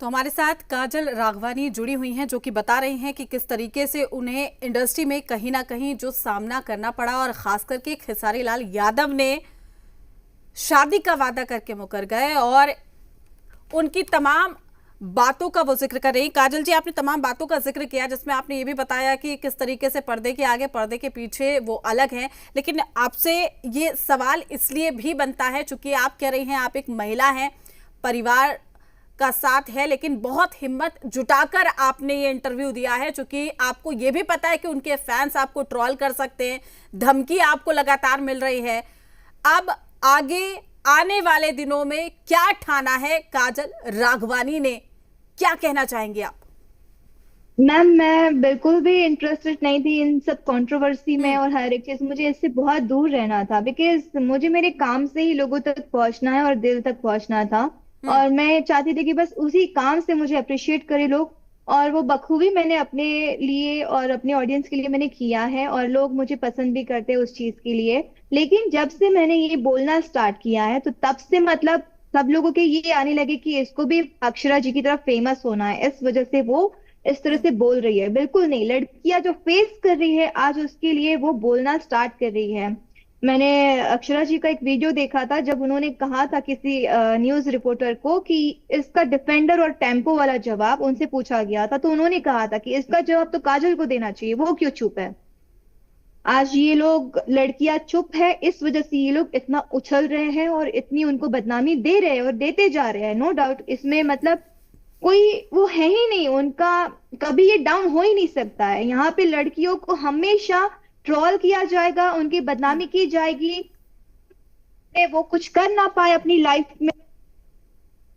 तो हमारे साथ काजल राघवानी जुड़ी हुई हैं, जो कि बता रही हैं कि किस तरीके से उन्हें इंडस्ट्री में कहीं ना कहीं जो सामना करना पड़ा, और खास करके खेसारी लाल यादव ने शादी का वादा करके मुकर गए और उनकी तमाम बातों का वो जिक्र कर रही। काजल जी, आपने तमाम बातों का जिक्र किया, जिसमें आपने ये भी बताया कि किस तरीके से पर्दे के आगे पर्दे के पीछे वो अलग हैं, लेकिन आपसे ये सवाल इसलिए भी बनता है चूंकि आप कह रही हैं आप एक महिला हैं, परिवार का साथ है, लेकिन बहुत हिम्मत जुटाकर आपने ये इंटरव्यू दिया है, क्योंकि आपको ये भी पता है कि उनके फैंस आपको ट्रोल कर सकते हैं, धमकी आपको लगातार मिल रही है। अब आगे आने वाले दिनों में क्या ठाना है काजल राघवानी ने, क्या कहना चाहेंगे आप? मैम, मैं बिल्कुल भी इंटरेस्टेड नहीं थी इन सब कंट्रोवर्सी में, हम्म। और हर एक चीज मुझे इससे बहुत दूर रहना था, बिकॉज मुझे मेरे काम से ही लोगों तक पहुंचना है और दिल तक पहुंचना था। हम्म। और मैं चाहती थी कि बस उसी काम से मुझे अप्रिशिएट करे लोग, और वो बखूबी मैंने अपने लिए और अपने ऑडियंस के लिए मैंने किया है, और लोग मुझे पसंद भी करते हैं उस चीज के लिए। लेकिन जब से मैंने ये बोलना स्टार्ट किया है तो तब से मतलब सब लोगों के ये आने लगे कि इसको भी अक्षरा जी की तरह फेमस होना है, इस वजह से वो इस तरह हम्म। से बोल रही है। बिल्कुल नहीं, लड़कियां जो फेस कर रही है आज उसके लिए वो बोलना स्टार्ट कर रही है। मैंने अक्षरा जी का एक वीडियो देखा था जब उन्होंने कहा था किसी न्यूज रिपोर्टर को कि इसका डिफेंडर और टेम्पो वाला जवाब उनसे पूछा गया था, तो उन्होंने कहा था कि इसका जवाब तो काजल को देना चाहिए, वो क्यों चुप है। आज ये लोग, लड़कियां चुप है, इस वजह से ये लोग इतना उछल रहे हैं और इतनी उनको बदनामी दे रहे हैं और देते जा रहे हैं। नो डाउट इसमें मतलब कोई वो है ही नहीं उनका, कभी ये डाउन हो ही नहीं सकता है। यहाँ पे लड़कियों को हमेशा ट्रोल किया जाएगा, उनकी हम्म। बदनामी की जाएगी, वो कुछ कर ना पाए अपनी लाइफ में।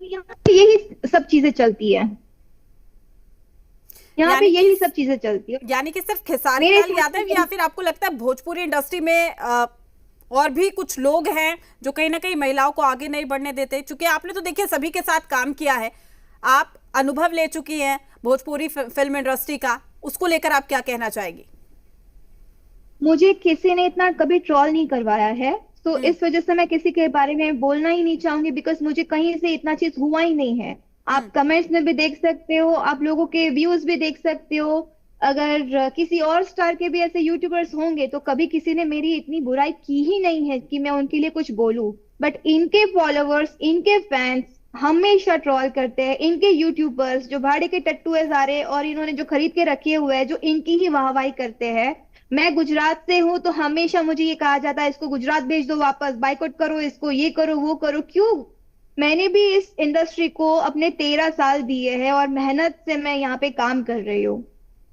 यहाँ पे यही सब चीजें चलती है, यहाँ पे यानी कि यही सब चीजें चलती है यानी कि सिर्फ खेसारी मेरे लाल हिसाब यादव, से। या फिर आपको लगता है भोजपुरी इंडस्ट्री में और भी कुछ लोग हैं जो कहीं ना कहीं महिलाओं को आगे नहीं बढ़ने देते? क्योंकि आपने तो देखिए सभी के साथ काम किया है, आप अनुभव ले चुकी हैं भोजपुरी फिल्म इंडस्ट्री का, उसको लेकर आप क्या कहना चाहेंगी? मुझे किसी ने इतना कभी ट्रोल नहीं करवाया है, तो हम्म। इस वजह से मैं किसी के बारे में बोलना ही नहीं चाहूंगी, बिकॉज मुझे कहीं से इतना चीज हुआ ही नहीं है। हम्म। आप कमेंट्स में भी देख सकते हो, आप लोगों के व्यूज भी देख सकते हो। अगर किसी और स्टार के भी ऐसे यूट्यूबर्स होंगे तो कभी किसी ने मेरी इतनी बुराई की ही नहीं है कि मैं उनके लिए कुछ बोलूं। बट इनके फॉलोअर्स, इनके फैंस हमेशा ट्रोल करते हैं। इनके यूट्यूबर्स जो भाड़े के टट्टू है सारे, और इन्होंने जो खरीद के रखे हुए हैं, जो इनकी ही वाहवाही करते हैं। मैं गुजरात से हूं तो हमेशा मुझे ये कहा जाता है इसको गुजरात भेज दो वापस, बाइकआउट करो इसको, ये करो वो करो। क्यों? मैंने भी इस इंडस्ट्री को अपने 13 साल दिए हैं और मेहनत से मैं यहाँ पे काम कर रही हूँ।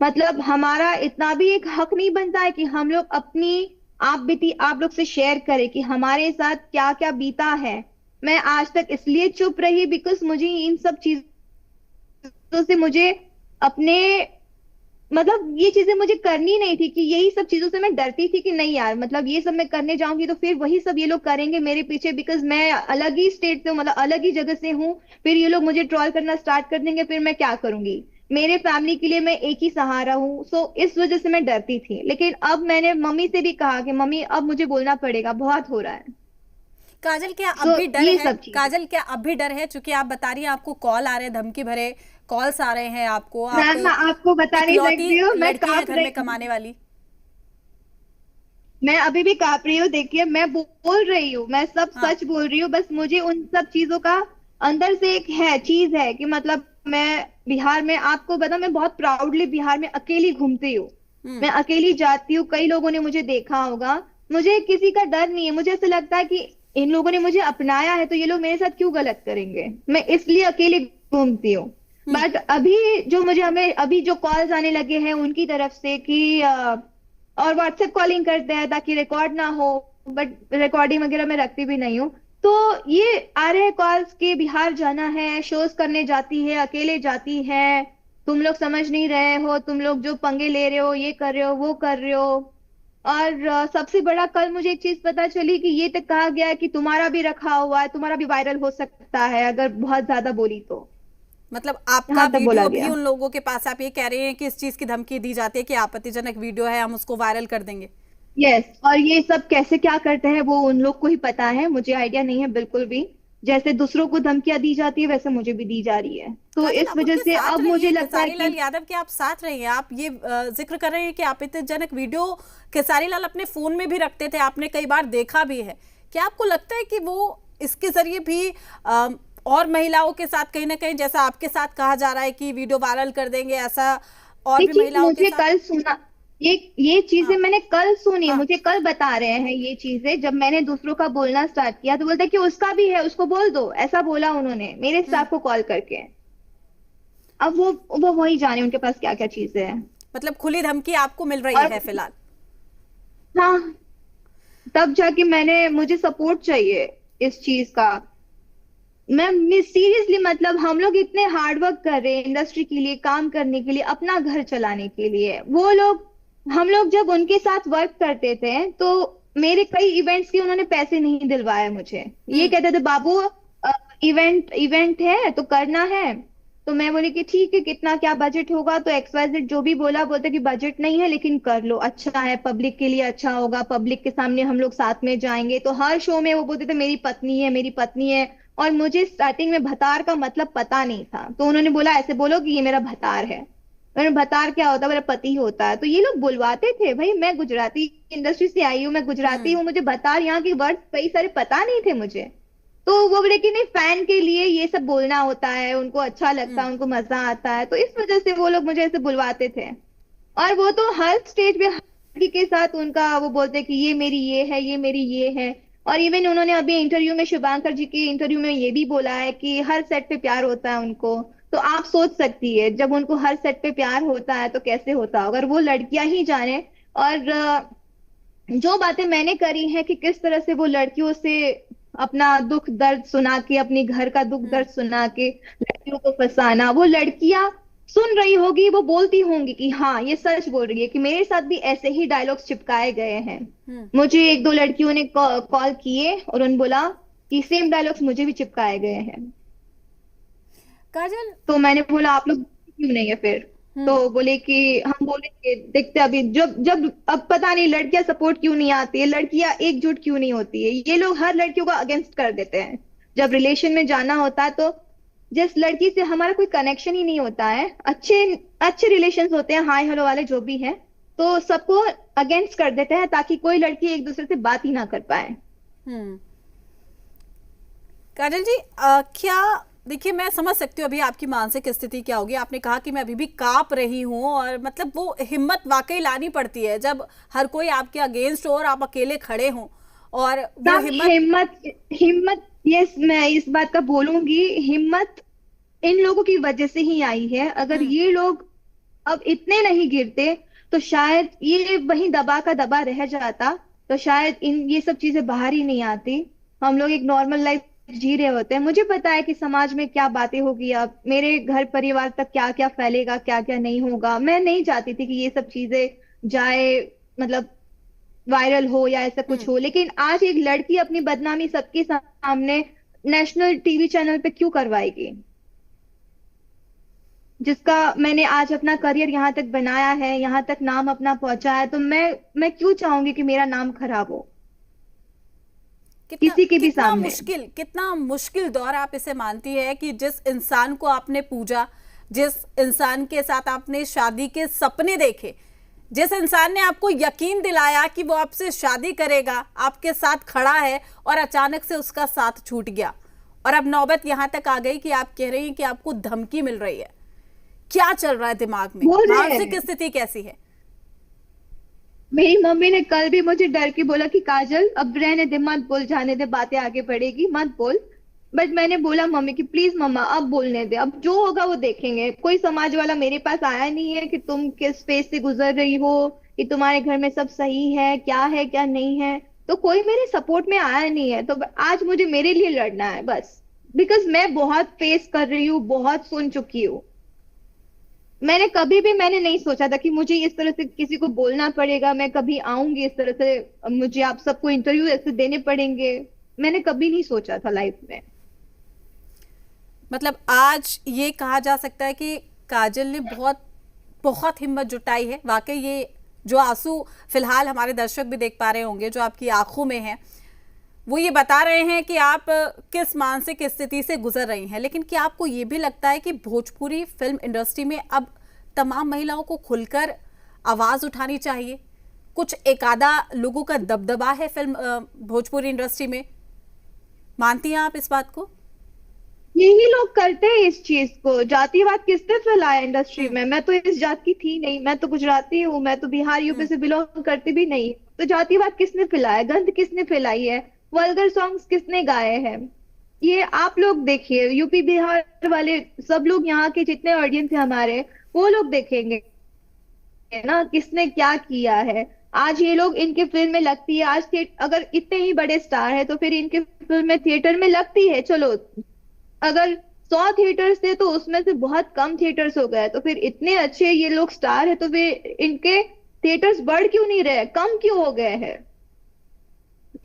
मतलब हमारा इतना भी एक हक नहीं बनता है कि हम लोग अपनी आप बीती आप लोग से शेयर करें कि हमारे साथ क्या क्या बीता है। मैं आज तक इसलिए चुप रही बिकॉज मुझे इन सब चीजों से मुझे अपने मतलब ये चीजें मुझे करनी नहीं थी, कि यही सब चीजों से मैं डरती थी कि नहीं यार, मतलब ये सब मैं करने जाऊंगी तो फिर वही सब ये लोग करेंगे मेरे पीछे, बिकॉज मैं अलग ही स्टेट से हूँ, मतलब अलग ही जगह से हूँ। फिर ये लोग मुझे ट्रोल करना स्टार्ट कर देंगे, फिर मैं क्या करूंगी। मेरे फैमिली के लिए मैं एक ही सहारा हूँ, सो इस वजह से मैं डरती थी। लेकिन अब मैंने मम्मी से भी कहा कि मम्मी अब मुझे बोलना पड़ेगा, बहुत हो रहा है। काजल, क्या अब सो भी डर ये है? सब चीजें। काजल, क्या अब भी डर है? क्योंकि आप बता रही हैं आपको कॉल आ रहे हैं, धमकी भरे कॉल्स आ रहे हैं आपको, आप मैम मैं आपको बता नहीं इकलौती सकती हूँ, मैं लड़की हैं कांप घर में रही, कमाने वाली। मैं अभी भी कांप रही हूँ। देखिए मैं बोल रही हूँ, मैं सब हाँ। सच बोल रही हूँ, बस मुझे उन सब चीजों का अंदर से एक है चीज है कि मतलब मैं बिहार में, आपको बता, मैं बहुत प्राउडली बिहार में अकेली घूमती हूँ। हम्म। मैं अकेली जाती हूँ, कई लोगों ने मुझे देखा होगा। मुझे किसी का डर नहीं है, मुझे ऐसा लगता है कि इन लोगों ने मुझे अपनाया है तो ये लोग मेरे साथ क्यों गलत करेंगे, मैं इसलिए अकेली घूमती हूँ। हम्म। बट अभी जो मुझे हमें अभी जो कॉल्स आने लगे हैं उनकी तरफ से कि और व्हाट्सएप कॉलिंग करते हैं ताकि रिकॉर्ड ना हो, बट रिकॉर्डिंग वगैरह मैं रखती भी नहीं हूँ। तो ये आ रहे हैं कॉल्स के बिहार जाना है, शोज करने जाती है, अकेले जाती है, तुम लोग समझ नहीं रहे हो, तुम लोग जो पंगे ले रहे हो, ये कर रहे हो वो कर रहे हो। और सबसे बड़ा कल मुझे एक चीज पता चली कि ये तक कहा गया है कि तुम्हारा भी रखा हुआ है, तुम्हारा भी वायरल हो सकता है अगर बहुत ज्यादा बोली तो। मतलब आपका यहाँ तक बोला वीडियो भी गया। उन लोगों के पास, आप ये कह रहे हैं कि इस चीज की धमकी दी जाती है कि आपत्तिजनक वीडियो है, हम उसको वायरल कर देंगे? यस, और ये सब कैसे क्या करते हैं वो उन लोग को ही पता है, मुझे आइडिया नहीं है बिल्कुल भी। जैसे दूसरों को धमकियां दी जाती है वैसे मुझे भी दी जा रही है। तो काजल, इस आप वजह उनके से साथ अब रही मुझे हैं, लगता है खेसारी लाल कि यादव के आप साथ रही हैं। आप ये जिक्र कर रहे हैं कि आपत्तिजनक वीडियो खेसारी लाल अपने फोन में भी रखते थे, आपने कई बार देखा भी है। क्या आपको लगता है कि वो इसके जरिए भी और महिलाओं के साथ कहीं ना कहीं, जैसा आपके साथ कहा जा रहा है कि वीडियो वायरल कर देंगे, ऐसा और भी देखिए, महिलाओं के मुझे साथ? कल सुना, ये चीजें हाँ मैंने कल सुनी, हाँ। मुझे कल बता रहे हैं ये चीजें। जब मैंने दूसरों का बोलना स्टार्ट किया तो बोलते कि उसका भी है, उसको बोल दो, ऐसा बोला उन्होंने मेरे हम्म। स्टाफ को कॉल करके। अब वो वही जाने उनके पास क्या क्या चीजें हैं। मतलब खुली धमकी आपको मिल रही और है फिलहाल? हाँ, तब जाके मुझे सपोर्ट चाहिए इस चीज का। मैं सीरियसली, मतलब हम लोग इतने हार्ड वर्क कर रहे हैं इंडस्ट्री के लिए, काम करने के लिए, अपना घर चलाने के लिए। वो लोग, हम लोग जब उनके साथ वर्क करते थे तो मेरे कई इवेंट्स के उन्होंने पैसे नहीं दिलवाए मुझे। ये हम्म कहते थे बाबू, इवेंट इवेंट है तो करना है। तो मैं बोली कि ठीक है, कितना क्या बजट होगा, तो XYZ जो भी बोला, बोलते कि बजट नहीं है लेकिन कर लो, अच्छा है, पब्लिक के लिए अच्छा होगा, पब्लिक के सामने हम लोग साथ में जाएंगे। तो हर शो में वो बोलते थे मेरी पत्नी है, मेरी पत्नी है। और मुझे स्टार्टिंग में भतार का मतलब पता नहीं था, तो उन्होंने बोला ऐसे बोलो कि ये मेरा भतार है। मैंने, भतार क्या होता है? मेरा पति होता है। तो ये लोग बुलवाते थे। भाई मैं गुजराती इंडस्ट्री से आई हूँ, मैं गुजराती हम्म हूँ, मुझे भतार यहाँ के वर्ड कई सारे पता नहीं थे मुझे। तो वो बोले कि नहीं, फैन के लिए ये सब बोलना होता है, उनको अच्छा लगता हम्म है, उनको मजा आता है, तो इस वजह से वो लोग मुझे ऐसे बुलवाते थे। और वो तो हर स्टेज पे हर लड़की के साथ उनका वो बोलते कि ये मेरी ये है, ये मेरी ये है। और इवन उन्होंने अभी इंटरव्यू में, शुभांकर जी के इंटरव्यू में ये भी बोला है कि हर सेट पे प्यार होता है उनको। तो आप सोच सकती है जब उनको हर सेट पे प्यार होता है तो कैसे होता होगा, अगर वो लड़कियां ही जाने। और जो बातें मैंने करी हैं कि किस तरह से वो लड़कियों से अपना दुख दर्द सुना के, अपने घर का दुख हम्म दर्द सुना के लड़कियों को फंसाना, वो लड़कियां सुन रही होगी, वो बोलती होंगी कि हाँ ये सच बोल रही है, कि मेरे साथ भी ऐसे ही डायलॉग्स चिपकाए गए हैं। हम्म। मुझे एक दो लड़कियों ने कॉल किए और उन्होंने बोला कि सेम डायलॉग्स मुझे भी चिपकाए गए हैं। काजल। तो मैंने बोला आप लोग क्यों नहीं है फिर? हम्म तो बोले कि हम बोलेंगे, देखते अभी, जब जब अब पता नहीं लड़कियां सपोर्ट क्यों नहीं आती है, लड़कियां एकजुट क्यों नहीं होती है। ये लोग हर लड़कियों को अगेंस्ट कर देते हैं। जब रिलेशन में जाना होता है तो जिस लड़की से हमारा कोई कनेक्शन ही नहीं होता है, अच्छे अच्छे रिलेशंस होते हैं, हाय हेलो वाले जो भी हैं, तो सबको अगेंस्ट कर देते हैं ताकि कोई लड़की एक दूसरे से बात ही ना कर पाए। हम्म। काजल जी, क्या, देखिए मैं समझ सकती हूँ अभी आपकी मानसिक स्थिति क्या होगी। आपने कहा कि मैं अभी भी कांप रही हूँ, और मतलब वो हिम्मत वाकई लानी पड़ती है जब हर कोई आपके अगेंस्ट हो और आप अकेले खड़े हों, और वो सब हिम्मत। हिम्मत, हिम्मत, यस, मैं इस बात का बोलूंगी, हिम्मत इन लोगों की वजह से ही आई है। अगर हम्म ये लोग अब इतने नहीं गिरते तो शायद ये वहीं दबा का दबा रह जाता, तो शायद इन ये सब चीजें बाहर ही नहीं आती। हम लोग एक नॉर्मल लाइफ जी रहे होते हैं। मुझे पता है कि समाज में क्या बातें होगी, अब मेरे घर परिवार तक क्या क्या फैलेगा, क्या क्या नहीं होगा। मैं नहीं चाहती थी कि ये सब चीजें जाए, मतलब वायरल हो या ऐसा कुछ हम्म। हो। लेकिन आज एक लड़की अपनी बदनामी सबके सामने नेशनल टीवी चैनल पे क्यों करवाएगी? जिसका मैंने आज अपना करियर यहाँ तक बनाया है, यहाँ तक नाम अपना पहुंचाया है, तो मैं क्यों चाहूंगी कि मेरा नाम खराब हो कितना किसी के भी कितना सामने? मुश्किल, कितना मुश्किल दौर आप इसे मानती है कि जिस इंसान को आपने पूजा, जिस इंसान के साथ आपने शादी के सपने देखे, जिस इंसान ने आपको यकीन दिलाया कि वो आपसे शादी करेगा, आपके साथ खड़ा है, और अचानक से उसका साथ छूट गया, और अब नौबत यहां तक आ गई कि आप कह रही हैं कि आपको धमकी मिल रही है। क्या चल रहा है दिमाग में? बोल रहे मानसिक हैं, स्थिति कैसी है? मेरी मम्मी ने कल भी मुझे डर के बोला कि काजल अब रहने दे, मत बोल, जाने दे, बातें आगे बढ़ेगी, मत बोल। बट मैंने बोला मम्मी कि प्लीज मम्मा अब बोलने दे, अब जो होगा वो देखेंगे। कोई समाज वाला मेरे पास आया नहीं है कि तुम किस फेज से गुजर रही हो, कि तुम्हारे घर में सब सही है क्या नहीं है। तो कोई मेरे सपोर्ट में आया नहीं है। तो आज मुझे मेरे लिए लड़ना है बस, बिकॉज मैं बहुत फेस कर रही हूँ, बहुत सुन चुकी हूँ। मैंने नहीं सोचा था कि मुझे इस तरह से किसी को बोलना पड़ेगा, मैं कभी आऊंगी इस तरह से, मुझे आप सबको इंटरव्यू ऐसे देने पड़ेंगे। मैंने कभी नहीं सोचा था लाइफ में। मतलब आज ये कहा जा सकता है कि काजल ने बहुत बहुत हिम्मत जुटाई है। वाकई ये जो आंसू फिलहाल हमारे दर्शक भी देख पा रहे होंगे, जो आपकी आंखों में है, वो ये बता रहे हैं कि आप किस मानसिक स्थिति से गुजर रही हैं, लेकिन क्या आपको ये भी लगता है कि भोजपुरी फिल्म इंडस्ट्री में अब तमाम महिलाओं को खुलकर आवाज उठानी चाहिए? कुछ एक आधा लोगों का दबदबा है फिल्म भोजपुरी इंडस्ट्री में, मानती हैं आप इस बात को? यही लोग करते हैं इस चीज को। जातिवाद किसने फैलाया इंडस्ट्री में? मैं तो इस जात की थी नहीं, मैं तो गुजराती हूँ, मैं तो बिहार यूपी से बिलोंग करती भी नहीं। तो जातिवाद किसने फैलाया? गंद किसने फैलाई है? वल्गर सॉन्ग्स किसने गाए हैं? ये आप लोग देखिए, यूपी बिहार वाले सब लोग, यहाँ के जितने ऑडियंस है हमारे, वो लोग देखेंगे ना किसने क्या किया है। आज ये लोग, इनके फिल्म में लगती है, आज अगर इतने ही बड़े स्टार है तो फिर इनके फिल्म में थिएटर में लगती है। चलो, अगर 100 थिएटर्स थे तो उसमें से बहुत कम थिएटर्स हो गए, तो फिर इतने अच्छे ये लोग स्टार है तो फिर इनके थिएटर्स बढ़ क्यों नहीं रहे, कम क्यों हो गए हैं?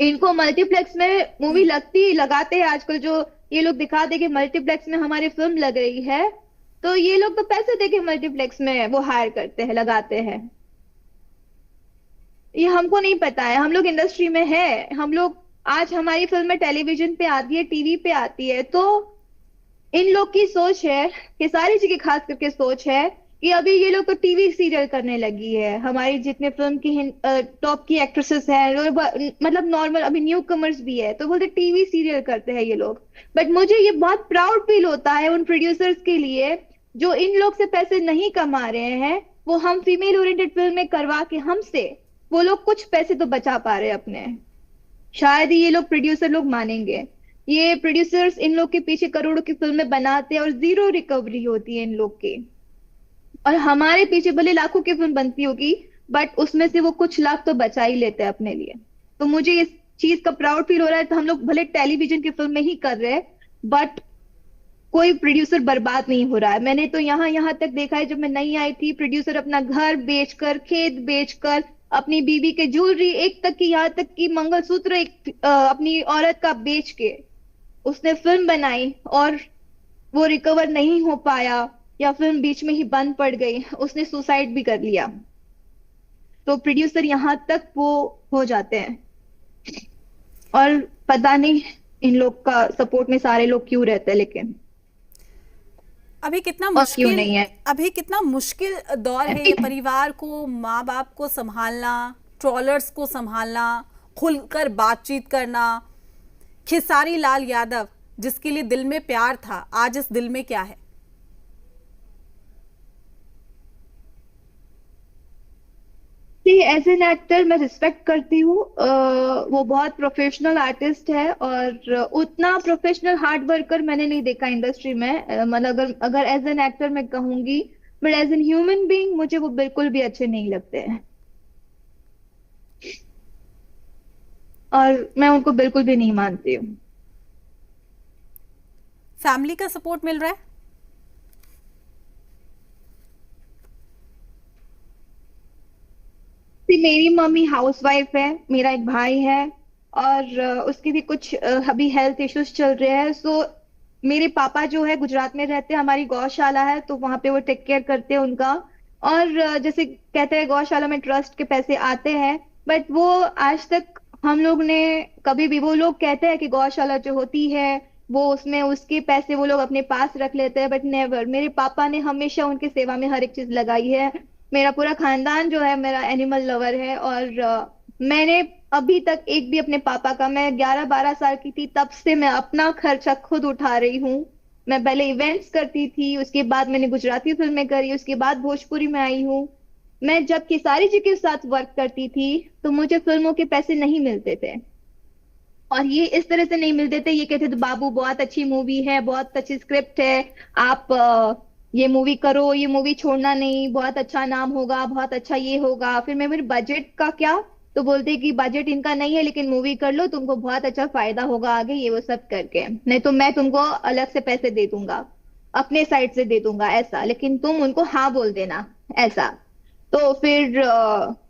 इनको मल्टीप्लेक्स में मूवी लगाते हैं आजकल, जो ये लोग दिखा दे कि मल्टीप्लेक्स में हमारी फिल्म लग रही है, तो ये लोग तो पैसे देके मल्टीप्लेक्स में वो हायर करते हैं, लगाते हैं। ये हमको नहीं पता है, हम लोग इंडस्ट्री में है, हम लोग, आज हमारी फिल्म टेलीविजन पे आती है, टीवी पे आती है, तो इन लोग की सोच है कि सारी चीजें, खास करके सोच है कि अभी ये लोग तो टीवी सीरियल करने लगी है। हमारी जितने फिल्म की टॉप की एक्ट्रेसेस हैं, मतलब नॉर्मल अभी न्यू कमर्स भी है, तो बोलते टीवी सीरियल करते हैं ये लोग। बट मुझे ये बहुत प्राउड फील होता है उन प्रोड्यूसर्स के लिए जो इन लोग से पैसे नहीं कमा रहे हैं, वो हम फीमेल ओरिएंटेड फिल्म में करवा के हमसे वो लोग कुछ पैसे तो बचा पा रहे हैं अपने। शायद ही ये लोग प्रोड्यूसर लोग मानेंगे। ये प्रोड्यूसर्स इन लोग के पीछे करोड़ों की फिल्में बनाते हैं और जीरो रिकवरी होती है इन लोग की, और हमारे पीछे भले लाखों की फिल्म बनती होगी बट उसमें से वो कुछ लाख तो बचा ही लेते हैं अपने लिए। तो मुझे इस चीज का प्राउड फील हो रहा है। तो हम लोग भले टेलीविजन की फिल्म में ही कर रहे हैं बट कोई प्रोड्यूसर बर्बाद नहीं हो रहा है। मैंने तो यहाँ तक देखा है, जब मैं नई आई थी, प्रोड्यूसर अपना घर बेचकर, खेत बेचकर, अपनी बीवी के ज्वेलरी, एक तक की, यहाँ तक कि मंगलसूत्र अपनी औरत का बेच के उसने फिल्म बनाई और वो रिकवर नहीं हो पाया, या फिल्म बीच में ही बंद पड़ गई, उसने सुसाइड भी कर लिया। तो प्रोड्यूसर यहाँ तक वो हो जाते हैं, और पता नहीं इन लोग का सपोर्ट में सारे लोग क्यों रहते हैं, लेकिन अभी कितना क्यों मुश्किल, नहीं है। अभी कितना मुश्किल दौर है ये, परिवार को, माँ बाप को संभालना, ट्रोलर्स को संभालना, खुलकर बातचीत करना। खेसारी लाल यादव, जिसके लिए दिल में प्यार था, आज इस दिल में क्या है? एज एन एक्टर मैं रिस्पेक्ट करती हूँ, वो बहुत प्रोफेशनल आर्टिस्ट है, और उतना प्रोफेशनल हार्ड वर्कर मैंने नहीं देखा इंडस्ट्री में। मतलब अगर एज एन एक्टर मैं कहूंगी, but as an human being मुझे वो बिल्कुल भी अच्छे नहीं लगते हैं, और मैं उनको बिल्कुल भी नहीं मानती हूँ। फैमिली का सपोर्ट मिल रहा है? मेरी मम्मी हाउसवाइफ है, मेरा एक भाई है, और उसके भी कुछ अभी हेल्थ इश्यूज चल रहे हैं। सो मेरे पापा जो है गुजरात में रहते हैं, हमारी गौशाला है तो वहां पे वो टेक केयर करते हैं उनका। और जैसे कहते हैं गौशाला में ट्रस्ट के पैसे आते हैं, बट वो आज तक हम लोग ने कभी भी, वो लोग कहते हैं कि गौशाला जो होती है वो उसमें उसके पैसे वो लोग अपने पास रख लेते हैं, बट नेवर। मेरे पापा ने हमेशा उनकी सेवा में हर एक चीज लगाई है। मेरा पूरा खानदान जो है मेरा एनिमल लवर है, और मैंने अभी तक एक भी अपने पापा का, मैं 11-12 साल की थी तब से मैं अपना खर्चा खुद उठा रही हूँ। मैं पहले इवेंट्स करती थी, उसके बाद मैंने गुजराती फिल्में करी, उसके बाद भोजपुरी में आई हूँ। मैं जब खेसारी जी के साथ वर्क करती थी तो मुझे फिल्मों के पैसे नहीं मिलते थे, और ये इस तरह से नहीं मिलते थे। ये कहते थे बाबू बहुत अच्छी मूवी है, बहुत अच्छी स्क्रिप्ट है, आप ये मूवी करो, ये मूवी छोड़ना नहीं, बहुत अच्छा नाम होगा, बहुत अच्छा ये होगा। फिर मैं, मेरे बजट का क्या, तो बोलते कि बजट इनका नहीं है लेकिन मूवी कर लो, तुमको बहुत अच्छा फायदा होगा आगे, ये वो सब करके, नहीं तो मैं तुमको अलग से पैसे दे दूंगा, अपने साइड से दे दूंगा ऐसा, लेकिन तुम उनको हाँ बोल देना ऐसा। तो फिर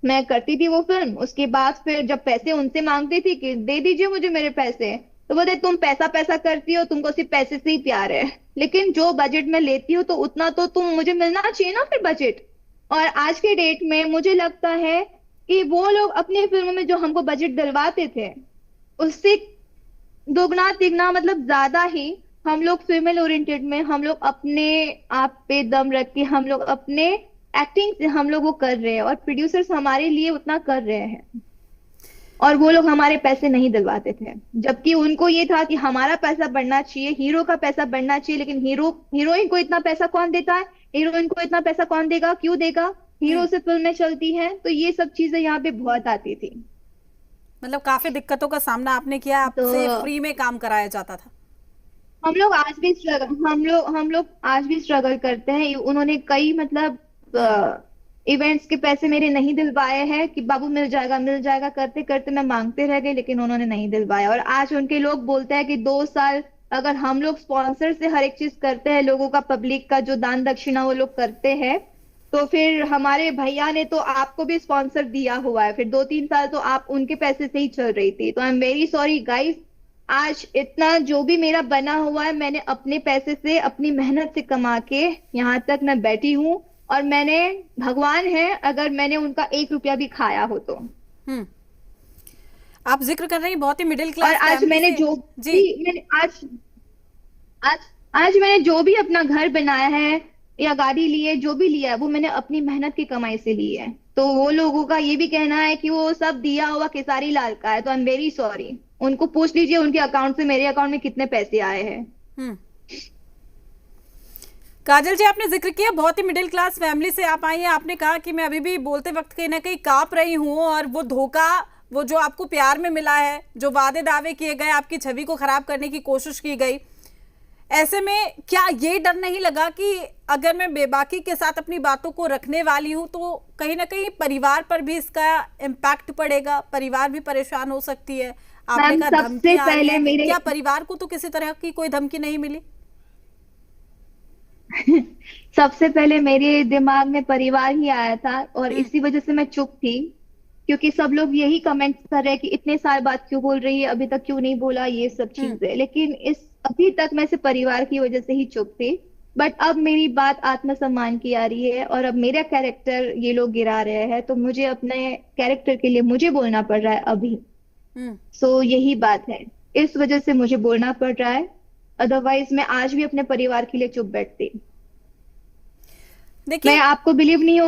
मैं करती थी वो फिल्म। उसके बाद फिर जब पैसे उनसे मांगती थी कि दे दीजिए मुझे मेरे पैसे, तो बोलते तुम पैसा पैसा करती हो, तुमको सिर्फ पैसे से ही प्यार है, लेकिन जो बजट में लेती हो तो उतना तो तुम मुझे मिलना चाहिए ना फिर बजट। और आज के डेट में मुझे लगता है कि वो लोग अपनी फिल्मों में जो हमको बजट दिलवाते थे उससे दोगुना तिगना मतलब ज्यादा ही। हम लोग फीमेल ओरिएंटेड में हम लोग अपने आप पे दम रख के हम लोग अपने एक्टिंग से हम लोग वो कर रहे हैं, और प्रोड्यूसर्स हमारे लिए उतना कर रहे हैं, और वो लोग हमारे पैसे नहीं दिलवाते थे, जबकि उनको ये था कि हमारा पैसा बढ़ना चाहिए, हीरो का पैसा बढ़ना चाहिए। लेकिन हीरोइन को इतना पैसा कौन देता है, हीरोइन को इतना पैसा कौन देगा, क्यों देगा, हीरो हम्म। से फिल्में चलती हैं। तो ये सब चीजें यहाँ पे बहुत आती थी। मतलब काफी दिक्कतों का सामना आपने किया, तो आपसे फ्री में काम कराया जाता था। हम लोग आज भी स्ट्रगल करते हैं। उन्होंने कई मतलब हम्म। इवेंट्स के पैसे मेरे नहीं दिलवाए हैं कि बाबू मिल जाएगा करते करते मैं मांगते रह गई, लेकिन उन्होंने नहीं दिलवाया। और आज उनके लोग बोलते हैं कि 2 साल अगर हम लोग स्पॉन्सर से हर एक चीज करते हैं, लोगों का पब्लिक का जो दान दक्षिणा वो लोग करते हैं, तो फिर हमारे भैया ने तो आपको भी स्पॉन्सर दिया हुआ है, फिर 2-3 साल तो आप उनके पैसे से ही चल रही थी। तो I am very sorry guys. आज इतना जो भी मेरा बना हुआ है, मैंने अपने पैसे से अपनी मेहनत से कमा के यहाँ तक मैं बैठी हूँ। और मैंने, भगवान है अगर मैंने उनका 1 रुपया भी खाया हो तो। हम्म। आप जिक्र कर रही हैं बहुत ही मिडिल और क्लास आज फैमिली मैंने से। जो जी। भी मैंने आज आज मैंने जो भी अपना घर बनाया है या गाड़ी ली है, जो भी लिया है, वो मैंने अपनी मेहनत की कमाई से ली है। तो वो लोगों का ये भी कहना है कि वो सब दिया हुआ खेसारी लाल का है, तो आई एम वेरी सॉरी। उनको पूछ लीजिए उनके अकाउंट से मेरे अकाउंट में कितने पैसे आए हैं। हम्म। काजल जी, आपने जिक्र किया बहुत ही मिडिल क्लास फैमिली से आप आई हैं। आपने कहा कि मैं अभी भी बोलते वक्त कहीं ना कहीं कांप रही हूँ, और वो धोखा, वो जो आपको प्यार में मिला है, जो वादे दावे किए गए, आपकी छवि को खराब करने की कोशिश की गई, ऐसे में क्या ये डर नहीं लगा कि अगर मैं बेबाकी के साथ अपनी बातों को रखने वाली हूं तो कहीं ना कहीं परिवार पर भी इसका इम्पैक्ट पड़ेगा, परिवार भी परेशान हो सकती है? आपने मैम कहा सबसे धमकियां आ रही पहले हैं, मेरे क्या परिवार को तो किसी तरह की कोई धमकी नहीं मिली? सबसे पहले मेरे दिमाग में परिवार ही आया था, और हम्म। इसी वजह से मैं चुप थी। क्योंकि सब लोग यही कमेंट कर रहे हैं कि इतने साल बाद क्यों बोल रही है, अभी तक क्यों नहीं बोला, ये सब हम्म। चीजें। लेकिन इस अभी तक मैं सिर्फ परिवार की वजह से ही चुप थी। बट अब मेरी बात आत्मसम्मान की आ रही है, और अब मेरा कैरेक्टर ये लोग गिरा रहे हैं, तो मुझे अपने कैरेक्टर के लिए मुझे बोलना पड़ रहा है अभी। हम्म। सो यही बात है, इस वजह से मुझे बोलना पड़ रहा है। अदरवाइज मैं आज भी अपने परिवार के लिए चुप बैठती। मैं, देखिए। जी। आपको बिलीव नहीं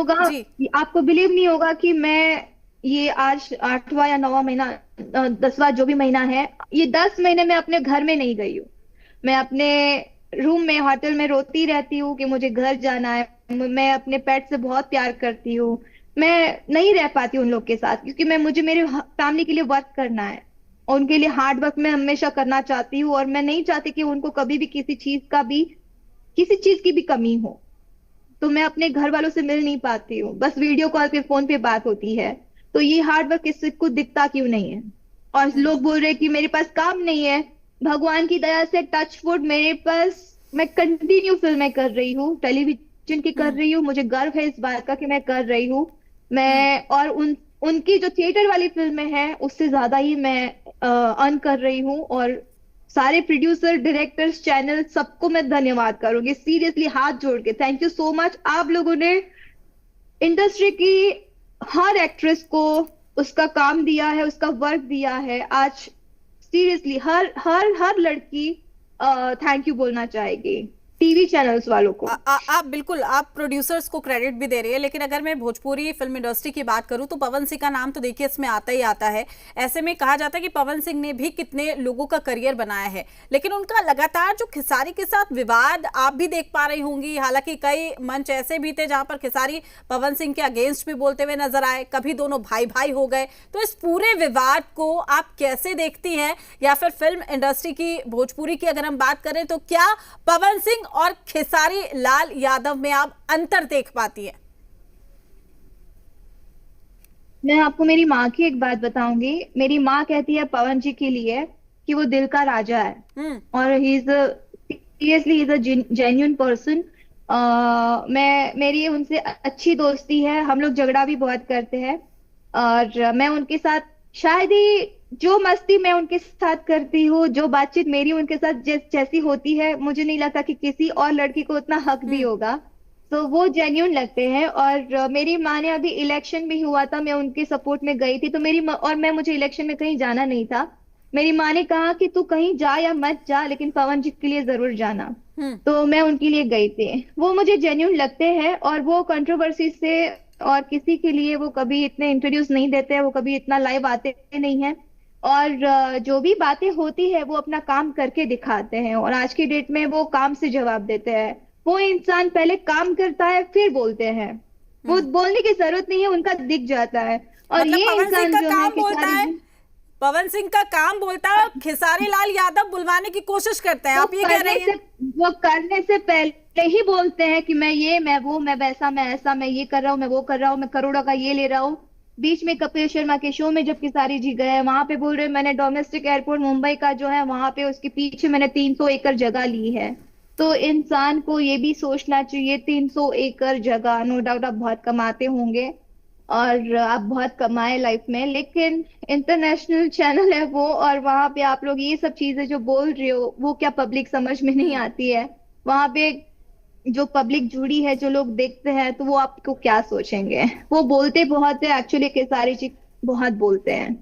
होगा कि मैं ये आज 8वां या 9वां महीना, 10वां जो भी महीना है, ये 10 महीने में अपने घर में नहीं गई हूँ। मैं अपने रूम में होटल में रोती रहती हूँ कि मुझे घर जाना है। मैं अपने पेट से बहुत प्यार करती हूँ। मैं नहीं रह पाती उन लोग के साथ, क्योंकि मैं, मुझे मेरे फैमिली के लिए वर्क करना है, और उनके लिए हार्ड वर्क मैं हमेशा करना चाहती हूँ। और मैं नहीं चाहती कि उनको कभी भी किसी चीज की भी कमी हो। तो मैं अपने घर वालों से मिल नहीं पाती हूँ, बस वीडियो कॉल पे, फोन पे बात होती है। तो ये हार्ड वर्क किसी को दिखता क्यों नहीं है? और हम्म। लोग बोल रहे हैं कि मेरे पास काम नहीं है। भगवान की दया से टच वुड मेरे पास, मैं कंटिन्यू फिल्में कर रही हूँ, टेलीविजन की कर हम्म। रही हूँ। मुझे गर्व है इस बात का कि मैं कर रही हूँ। हम्म। मैं, और उनकी जो थिएटर वाली फिल्में हैं उससे ज्यादा ही मैं अर्न कर रही हूँ। और सारे प्रोड्यूसर, डायरेक्टर्स, चैनल, सबको मैं धन्यवाद करूंगी, सीरियसली हाथ जोड़ के। Thank you so much. आप लोगों ने इंडस्ट्री की हर एक्ट्रेस को उसका काम दिया है, उसका वर्क दिया है। आज सीरियसली हर हर हर लड़की थैंक यू बोलना चाहेगी, टीवी चैनल्स वालों को। आप बिल्कुल, आप प्रोड्यूसर्स को क्रेडिट भी दे रही है, लेकिन अगर मैं भोजपुरी फिल्म इंडस्ट्री की बात करूं तो पवन सिंह का नाम तो देखिए इसमें आता ही आता है। ऐसे में कहा जाता है कि पवन सिंह ने भी कितने लोगों का करियर बनाया है, लेकिन उनका लगातार जो खेसारी के साथ विवाद आप भी देख पा रही होंगी। हालांकि कई मंच ऐसे भी थे जहां पर खेसारी पवन सिंह के अगेंस्ट भी बोलते हुए नजर आए, कभी दोनों भाई भाई हो गए। तो इस पूरे विवाद को आप कैसे देखती हैं? या फिर फिल्म इंडस्ट्री की, भोजपुरी की अगर हम बात करें, तो क्या पवन सिंह और खेसारी लाल यादव में आप अंतर देख पाती हैं? मैं आपको मेरी माँ की एक बात बताऊंगी। मेरी माँ कहती है पवन जी के लिए कि वो दिल का राजा है, हम्म। और he is seriously is a genuine person. मेरी उनसे अच्छी दोस्ती है, हम लोग झगड़ा भी बहुत करते हैं। और मैं उनके साथ शायद ही, जो मस्ती मैं उनके साथ करती हूँ, जो बातचीत मेरी उनके साथ जैसी होती है, मुझे नहीं लगता कि किसी और लड़की को उतना हक भी हम्म। होगा। तो वो जेन्यून लगते हैं। और मेरी माँ ने, अभी इलेक्शन भी हुआ था, मैं उनके सपोर्ट में गई थी, तो और मुझे इलेक्शन में कहीं जाना नहीं था। मेरी माँ ने कहा कि तू कहीं जा या मत जा, लेकिन पवन जी के लिए जरूर जाना। हम्म। तो मैं उनके लिए गई थी। वो मुझे जेन्यून लगते हैं, और वो कंट्रोवर्सी से और किसी के लिए वो कभी इतने इंट्रोड्यूस नहीं देते हैं, वो कभी इतना लाइव आते नहीं हैं। और जो भी बातें होती है वो अपना काम करके दिखाते हैं, और आज की डेट में वो काम से जवाब देते हैं। वो इंसान पहले काम करता है फिर बोलते हैं। वो हम्म। बोलने की जरूरत नहीं है, उनका दिख जाता है। और मतलब ये पवन सिंह इंसान का जो है काम बोलता खेसारी है, जी, पवन सिंह का काम बोलता है और खेसारी लाल यादव बुलवाने की कोशिश करते हैं, वो आप ये कह करने रही हैं? से वो करने से पहले ही बोलते हैं कि मैं ये, मैं वो, मैं वैसा, मैं ऐसा, मैं ये कर रहा हूँ, मैं वो कर रहा हूँ, मैं करोड़ों का ये ले रहा हूँ। बीच में कपिल शर्मा के शो में जब खेसारी जी गए, वहां पे बोल रहे मैंने डोमेस्टिक एयरपोर्ट मुंबई का जो है वहां पे उसके पीछे मैंने 300 एकड़ जगह ली है। तो इंसान को ये भी सोचना चाहिए, 300 एकड़ जगह, नो डाउट आप बहुत कमाते होंगे और आप बहुत कमाए लाइफ में, लेकिन इंटरनेशनल चैनल है वो, और वहां पे आप लोग ये सब चीजें जो बोल रहे हो वो क्या पब्लिक समझ में नहीं हम्म। आती है? वहां पे जो पब्लिक जुड़ी है, जो लोग देखते हैं, तो वो आपको क्या सोचेंगे? वो बोलते बहुत है एक्चुअली, खेसारी जी बहुत बोलते हैं।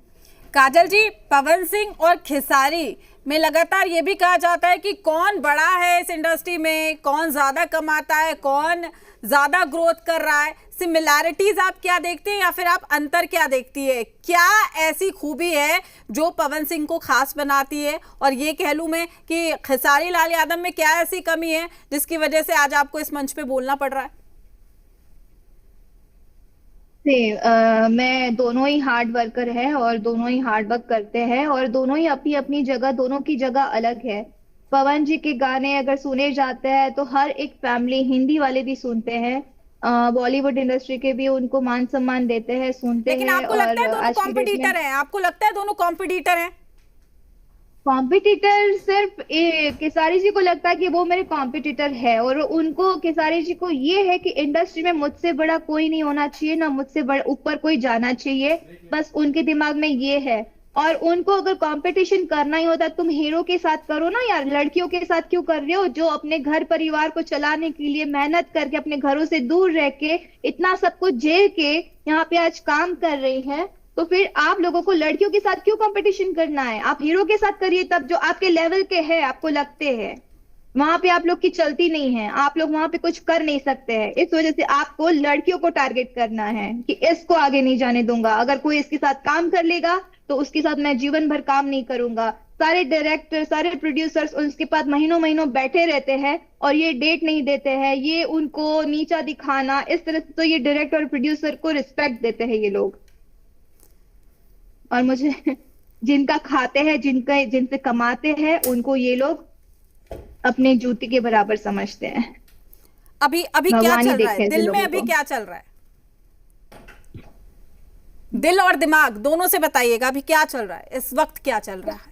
काजल जी, पवन सिंह और खेसारी में लगातार ये भी कहा जाता है कि कौन बड़ा है इस इंडस्ट्री में, कौन ज्यादा कमाता है, कौन ज्यादा ग्रोथ कर रहा है। सिमिलैरिटीज आप क्या देखते हैं या फिर आप अंतर क्या देखती है? क्या ऐसी खूबी है जो पवन सिंह को खास बनाती है, और ये कह लूं मैं कि खेसारी लाल यादव में क्या ऐसी कमी है जिसकी वजह से आज आपको इस मंच पे बोलना पड़ रहा है? मैं दोनों ही हार्ड वर्कर है, और दोनों ही हार्ड वर्क करते हैं, और दोनों ही अपनी अपनी जगह, दोनों की जगह अलग है। पवन जी के गाने अगर सुने जाते हैं तो हर एक फैमिली, हिंदी वाले भी सुनते हैं, बॉलीवुड इंडस्ट्री के भी उनको मान सम्मान देते हैं, सुनते लेकिन हैं। आपको लगता और है दोनों आज की डेट में कॉम्पिटिटर हैं? आपको लगता है दोनों कॉम्पिटिटर हैं? कॉम्पिटिटर सिर्फ केसारी जी को लगता है कि वो मेरे कॉम्पिटिटर है, और उनको, केसारी जी को ये है कि इंडस्ट्री में मुझसे बड़ा कोई नहीं होना चाहिए, ना मुझसे बड़ा ऊपर कोई जाना चाहिए। बस उनके दिमाग में ये है। और उनको अगर कंपटीशन करना ही होता, तुम हीरो के साथ करो ना यार, लड़कियों के साथ क्यों कर रहे हो जो अपने घर परिवार को चलाने के लिए मेहनत करके अपने घरों से दूर रह के इतना सब कुछ झेल के यहाँ पे आज काम कर रही है। तो फिर आप लोगों को लड़कियों के साथ क्यों कंपटीशन करना है? आप हीरो के साथ करिए, तब जो आपके लेवल के हैं, आपको लगते हैं वहां पे आप लोग की चलती नहीं है, आप लोग वहां पे कुछ कर नहीं सकते हैं। इस वजह से आपको लड़कियों को टारगेट करना है कि इसको आगे नहीं जाने दूंगा, अगर कोई इसके साथ काम कर लेगा तो उसके साथ मैं जीवन भर काम नहीं करूंगा। सारे डायरेक्टर, सारे प्रोड्यूसर्स उसके पास महीनों महीनों बैठे रहते हैं और ये डेट नहीं देते हैं, ये उनको नीचा दिखाना, इस तरह से तो ये डायरेक्टर और प्रोड्यूसर को रिस्पेक्ट देते हैं ये लोग। और मुझे जिनका खाते हैं, जिनका जिनसे कमाते हैं, उनको ये लोग अपने जूती के बराबर समझते हैं। अभी अभी क्या भगवान ही चल रहा देखे है ऐसे दिल में? लोगों अभी को। क्या चल रहा है दिल और दिमाग दोनों से बताइएगा, अभी क्या चल रहा है इस वक्त, क्या चल रहा है?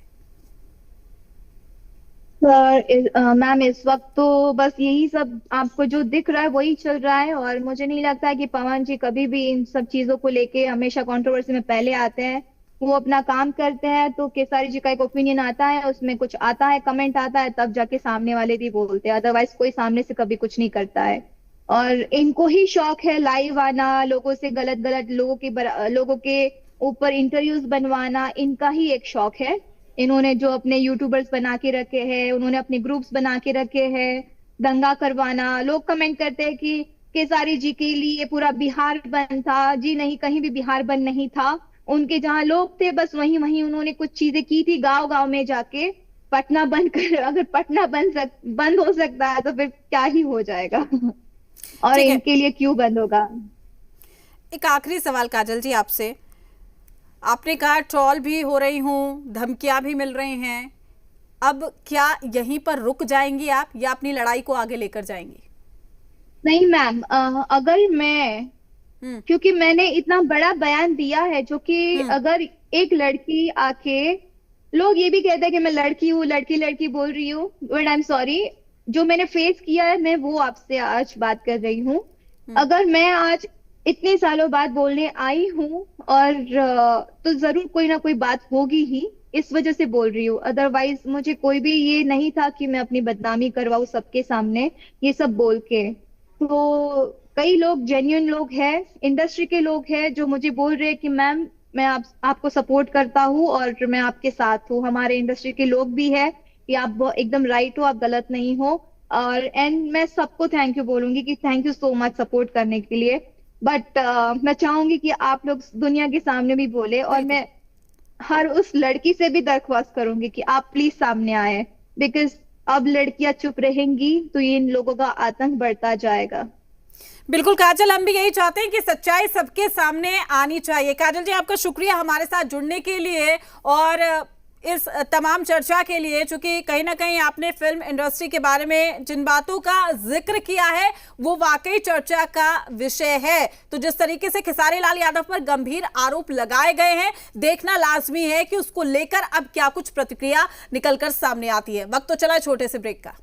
सर मैम, इस वक्त तो बस यही सब आपको जो दिख रहा है वही चल रहा है, और मुझे नहीं लगता है कि पवन जी कभी भी इन सब चीजों को लेके हमेशा कंट्रोवर्सी में पहले आते हैं। वो अपना काम करते हैं तो केसारी जी का एक ओपिनियन आता है, उसमें कुछ आता है, कमेंट आता है, तब जाके सामने वाले भी बोलते हैं, अदरवाइज कोई सामने से कभी कुछ नहीं करता है। और इनको ही शौक है लाइव आना, लोगों से गलत गलत लोगों के ऊपर इंटरव्यूज बनवाना, इनका ही एक शौक है। इन्होंने जो अपने यूट्यूबर्स बना के रखे हैं, उन्होंने अपने ग्रुप्स बना के रखे हैं, दंगा करवाना। लोग कमेंट करते हैं कि केसारी जी के लिए पूरा बिहार बंद था। जी नहीं, कहीं भी बिहार बंद नहीं था। उनके जहां लोग थे बस वहीं वहीं उन्होंने कुछ चीजें की थी, गांव गांव में जाके। पटना बंद कर अगर पटना बंद हो सकता है तो फिर क्या ही हो जाएगा और ठीक है, इनके लिए क्यों बंद होगा? एक आखिरी सवाल काजल जी आपसे। आपने कहा ट्रॉल भी हो रही हूँ, धमकियां भी मिल रही हैं, अब क्या यहीं पर रुक जाएंगी आप या अपनी लड़ाई को आगे लेकर जाएंगी? नहीं मैम, अगर मैं, हम्म। क्योंकि मैंने इतना बड़ा बयान दिया है, जो कि हम्म। अगर एक लड़की आके, लोग ये भी कहते हैं कि मैं लड़की हूँ, लड़की लड़की बोल रही हूँ, बट आई एम सॉरी, जो मैंने फेस किया है मैं वो आपसे आज बात कर रही हूँ। हम्म। अगर मैं आज इतने सालों बाद बोलने आई हूँ, और तो जरूर कोई ना कोई बात होगी ही, इस वजह से बोल रही हूँ। अदरवाइज मुझे कोई भी ये नहीं था कि मैं अपनी बदनामी करवाऊँ सबके सामने ये सब बोल के। तो कई लोग जेन्युइन लोग हैं, इंडस्ट्री के लोग हैं, जो मुझे बोल रहे हैं कि मैम मैं आपको सपोर्ट करता हूँ और मैं आपके साथ हूँ। हमारे इंडस्ट्री के लोग भी है कि आप एकदम राइट हो, आप गलत नहीं हो। और एंड मैं सबको थैंक यू बोलूंगी कि thank you so much support करने के लिए। बट मैं चाहूंगी कि आप लोग दुनिया के सामने भी बोले, और बिल्कुल। मैं हर उस लड़की से भी दरख्वास्त करूंगी कि आप प्लीज सामने आए, बिकॉज अब लड़कियां चुप रहेंगी तो ये इन लोगों का आतंक बढ़ता जाएगा। बिल्कुल काजल, हम भी यही चाहते हैं कि सच्चाई सबके सामने आनी चाहिए। काजल जी, आपका शुक्रिया हमारे साथ जुड़ने के लिए और इस तमाम चर्चा के लिए, चूंकि कहीं ना कहीं आपने फिल्म इंडस्ट्री के बारे में जिन बातों का जिक्र किया है वो वाकई चर्चा का विषय है। तो जिस तरीके से खेसारी लाल यादव पर गंभीर आरोप लगाए गए हैं, देखना लाजमी है कि उसको लेकर अब क्या कुछ प्रतिक्रिया निकलकर सामने आती है। वक्त तो चला छोटे से ब्रेक का।